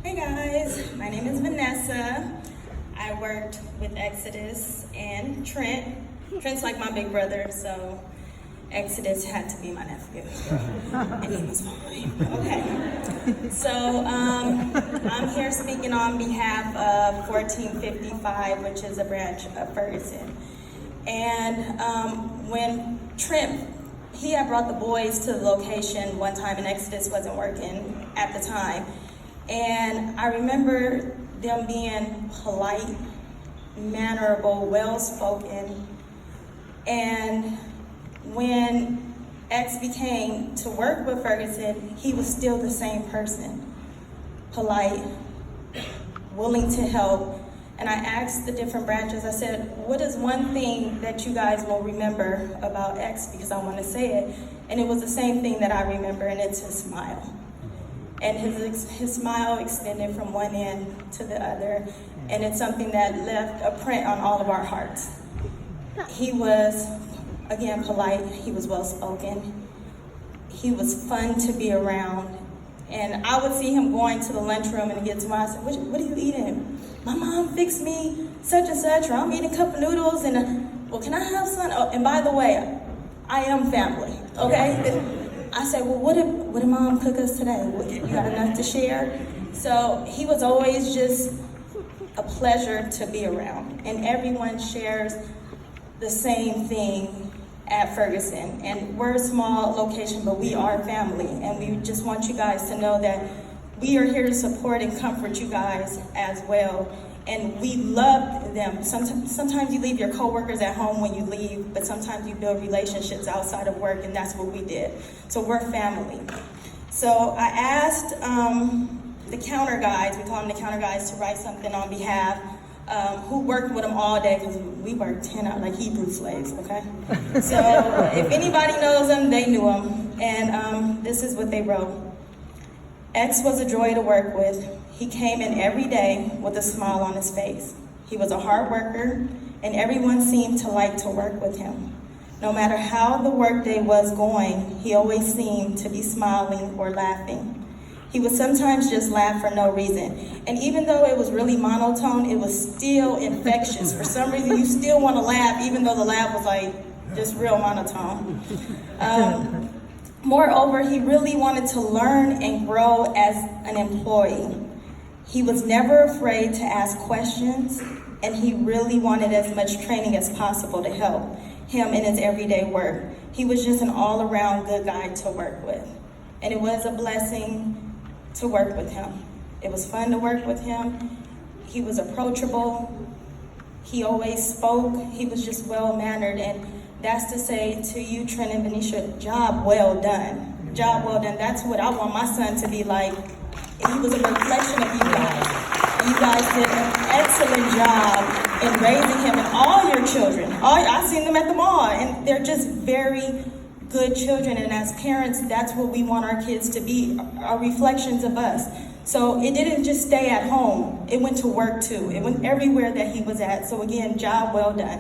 Hey guys, my name is Vanessa. I worked with Exodus and Trent. Trent's like my big brother, so Exodus had to be my nephew. And he was fine. Okay. So I'm here speaking on behalf of 1455, which is a branch of Ferguson. And when Trent, he had brought the boys to the location one time and Exodus wasn't working at the time. And I remember them being polite, mannerable, well-spoken. And when X became to work with Ferguson, he was still the same person. Polite, willing to help. And I asked the different branches, I said, what is one thing that you guys will remember about X? Because I want to say it. And it was the same thing that I remember, and it's his smile. And his smile extended from one end to the other, and it's something that left a print on all of our hearts. He was, again, polite, he was well-spoken, he was fun to be around, and I would see him going to the lunchroom and get to my, I said, what are you eating? My mom fixed me such and such, or I'm eating cup of noodles, and well, can I have some? Oh, and by the way, I am family, okay? I said, well, what did mom cook us today? You got enough to share? So he was always just a pleasure to be around. And everyone shares the same thing at Ferguson. And we're a small location, but we are family. And we just want you guys to know that we are here to support and comfort you guys as well. And we love them. Sometimes you leave your coworkers at home when you leave, but sometimes you build relationships outside of work, and that's what we did. So we're family. So I asked the counter guys, we call them the counter guys, to write something on behalf, who worked with them all day, because we worked 10 hours like Hebrew slaves, okay? So if anybody knows them, they knew them. And this is what they wrote. X was a joy to work with. He came in every day with a smile on his face. He was a hard worker, and everyone seemed to like to work with him. No matter how the workday was going, he always seemed to be smiling or laughing. He would sometimes just laugh for no reason. And even though it was really monotone, it was still infectious. For some reason, you still want to laugh, even though the laugh was like just real monotone. Moreover, he really wanted to learn and grow as an employee. He was never afraid to ask questions, and he really wanted as much training as possible to help him in his everyday work. He was just an all-around good guy to work with, and it was a blessing to work with him. It was fun to work with him. He was approachable. He always spoke. He was just well-mannered, and that's to say to you, Trent and Venetia, job well done. Job well done. That's what I want my son to be like. He was a reflection of you guys. You guys did an excellent job in raising him and all your children. I've seen them at the mall, and they're just very good children. And as parents, that's what we want our kids to be, are reflections of us. So it didn't just stay at home. It went to work too. It went everywhere that he was at. So again, job well done.